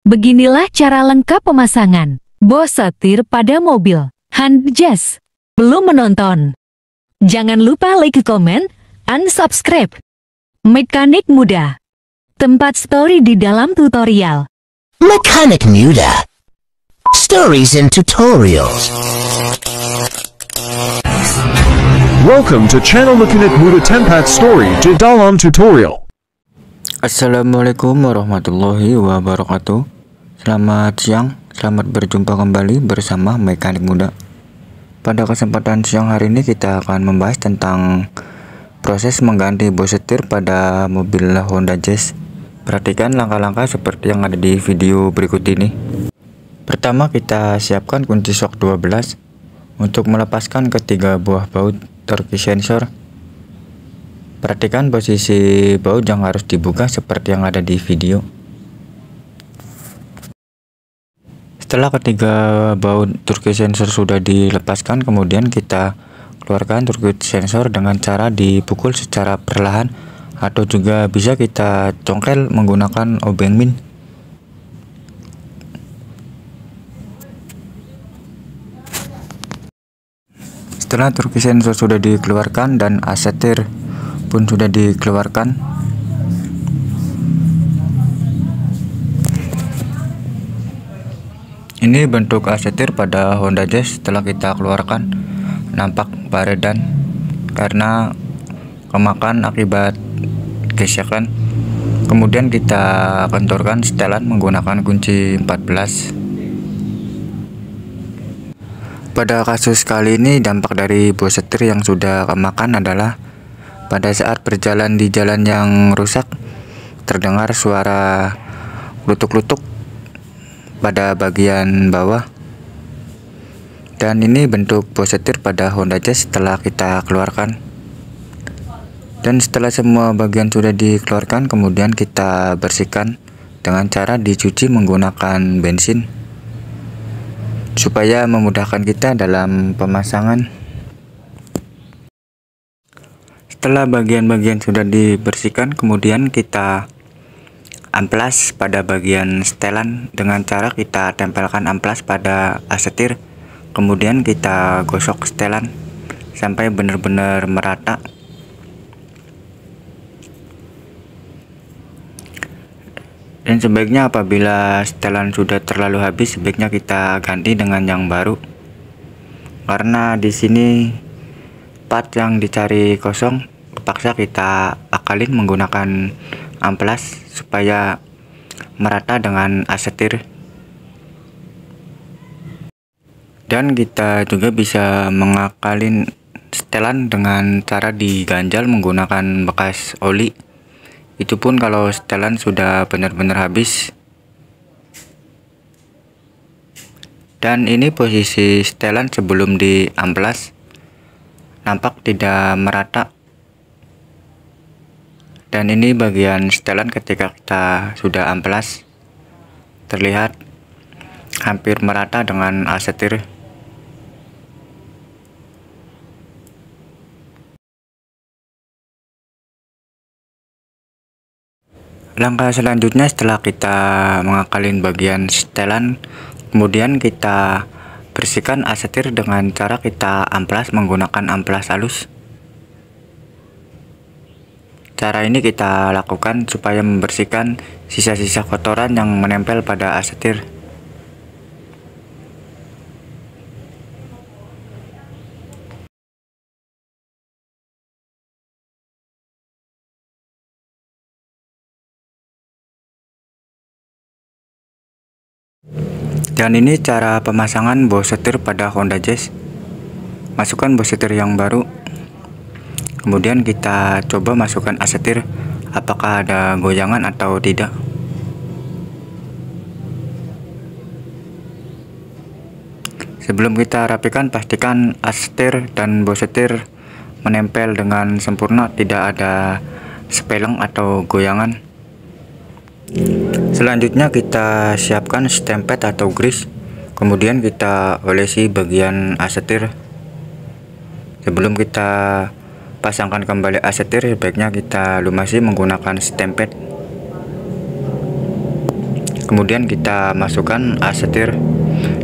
Beginilah cara lengkap pemasangan bos setir pada mobil Handjazz. Belum menonton? Jangan lupa like, komen, dan subscribe. Mekanik mudah. Tempat story di dalam tutorial. Mekanik mudah. Stories and tutorials. Welcome to channel Mekanik Mudah Tempat Story di dalam tutorial. Assalamualaikum warahmatullahi wabarakatuh. Selamat siang, selamat berjumpa kembali bersama Mekanik Mudah. Pada kesempatan siang hari ini kita akan membahas tentang proses mengganti bos setir pada mobil Honda Jazz. Perhatikan langkah-langkah seperti yang ada di video berikut ini. Pertama, kita siapkan kunci shock 12 untuk melepaskan ketiga buah baut torque sensor. Perhatikan posisi baut yang harus dibuka seperti yang ada di video. Setelah ketiga baut torque sensor sudah dilepaskan, kemudian kita keluarkan torque sensor dengan cara dipukul secara perlahan, atau juga bisa kita congkel menggunakan obeng min. Setelah torque sensor sudah dikeluarkan dan as setir pun sudah dikeluarkan, ini bentuk as setir pada Honda Jazz. Setelah kita keluarkan, nampak paredan karena kemakan akibat gesekan. Kemudian kita kentorkan setelan menggunakan kunci 14. Pada kasus kali ini, dampak dari bos setir yang sudah kemakan adalah pada saat berjalan di jalan yang rusak, terdengar suara klutuk-klutuk pada bagian bawah. Dan ini bentuk bos setir pada Honda Jazz setelah kita keluarkan. Dan setelah semua bagian sudah dikeluarkan, kemudian kita bersihkan dengan cara dicuci menggunakan bensin supaya memudahkan kita dalam pemasangan. Setelah bagian-bagian sudah dibersihkan, kemudian kita amplas pada bagian setelan dengan cara kita tempelkan amplas pada as setir. Kemudian kita gosok setelan sampai benar-benar merata. Dan sebaiknya apabila setelan sudah terlalu habis, sebaiknya kita ganti dengan yang baru. Karena di sini part yang dicari kosong, terpaksa kita akalin menggunakan amplas supaya merata dengan as setir. Dan kita juga bisa mengakalin setelan dengan cara diganjal menggunakan bekas oli. Itu pun kalau setelan sudah benar-benar habis. Dan ini posisi setelan sebelum di amplas, nampak tidak merata. Dan ini bagian setelan ketika kita sudah amplas, terlihat hampir merata dengan as setir. Langkah selanjutnya, setelah kita mengakalin bagian setelan, kemudian kita bersihkan as setir dengan cara kita amplas menggunakan amplas halus. Cara ini kita lakukan supaya membersihkan sisa-sisa kotoran yang menempel pada as setir. Dan ini cara pemasangan bos setir pada Honda Jazz. Masukkan bos setir yang baru, kemudian kita coba masukkan as setir apakah ada goyangan atau tidak. Sebelum kita rapikan, pastikan as setir dan bos setir menempel dengan sempurna, tidak ada sepeleng atau goyangan. Selanjutnya kita siapkan stempet atau grease, kemudian kita olesi bagian as setir. Sebelum kita pasangkan kembali as setir, sebaiknya kita lumasi menggunakan stempet. Kemudian kita masukkan as setir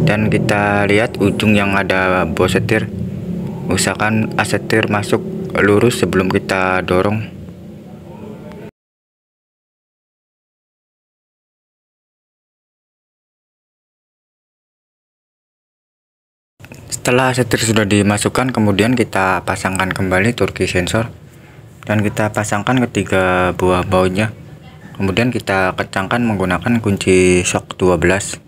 dan kita lihat ujung yang ada bos setir. Usahakan as setir masuk lurus sebelum kita dorong. Setelah setir sudah dimasukkan, kemudian kita pasangkan kembali turki sensor dan kita pasangkan ketiga buah bautnya. Kemudian kita kencangkan menggunakan kunci shock 12.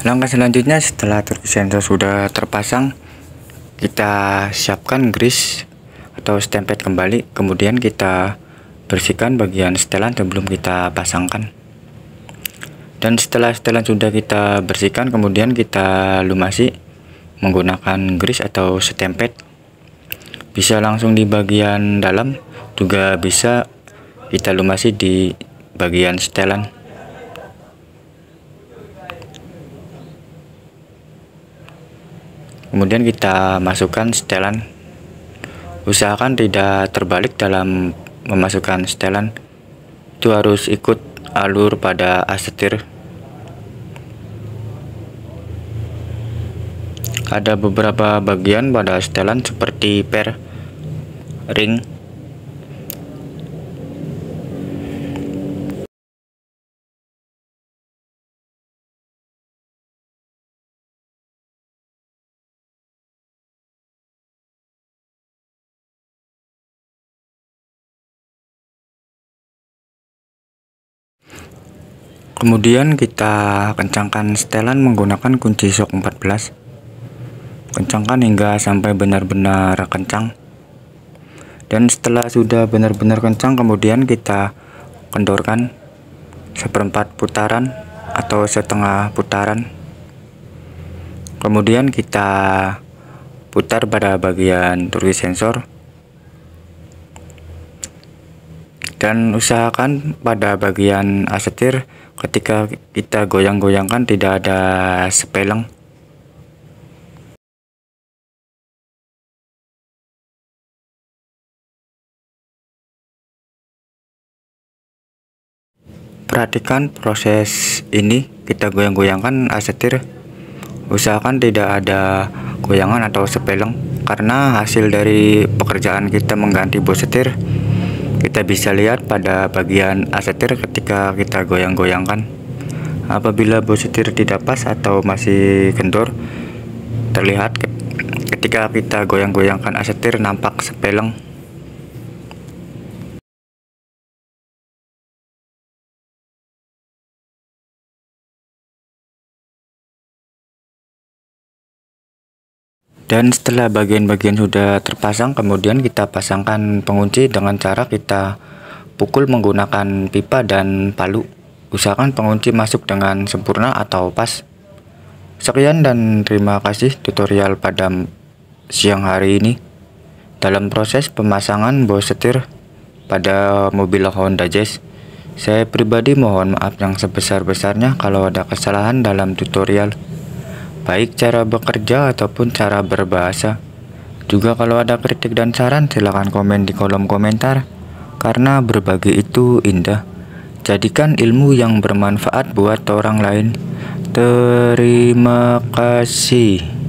Langkah selanjutnya, setelah turki sensor sudah terpasang, kita siapkan grease atau stempet kembali. Kemudian kita bersihkan bagian setelan sebelum kita pasangkan. Dan setelah setelan sudah kita bersihkan, kemudian kita lumasi menggunakan grease atau stempet. Bisa langsung di bagian dalam, juga bisa kita lumasi di bagian setelan. Kemudian kita masukkan setelan. Usahakan tidak terbalik dalam memasukkan setelan. Itu harus ikut alur pada as setir. Ada beberapa bagian pada setelan seperti per, ring, kemudian kita kencangkan setelan menggunakan kunci shock 14. Kencangkan hingga sampai benar-benar kencang. Dan setelah sudah benar-benar kencang, kemudian kita kendorkan seperempat putaran atau setengah putaran. Kemudian kita putar pada bagian turki sensor. Dan usahakan pada bagian as setir ketika kita goyang-goyangkan tidak ada sepeleng. Perhatikan proses ini, kita goyang-goyangkan as setir. Usahakan tidak ada goyangan atau sepeleng, karena hasil dari pekerjaan kita mengganti bos setir kita bisa lihat pada bagian as setir ketika kita goyang-goyangkan. Apabila bos setir tidak pas atau masih kendor, terlihat ketika kita goyang-goyangkan as setir nampak sepeleng. Dan setelah bagian-bagian sudah terpasang, kemudian kita pasangkan pengunci dengan cara kita pukul menggunakan pipa dan palu. Usahakan pengunci masuk dengan sempurna atau pas. Sekian dan terima kasih tutorial pada siang hari ini dalam proses pemasangan bos setir pada mobil Honda Jazz. Saya pribadi mohon maaf yang sebesar-besarnya kalau ada kesalahan dalam tutorial, baik cara bekerja ataupun cara berbahasa. Juga kalau ada kritik dan saran, silahkan komen di kolom komentar, karena berbagi itu indah. Jadikan ilmu yang bermanfaat buat orang lain. Terima kasih.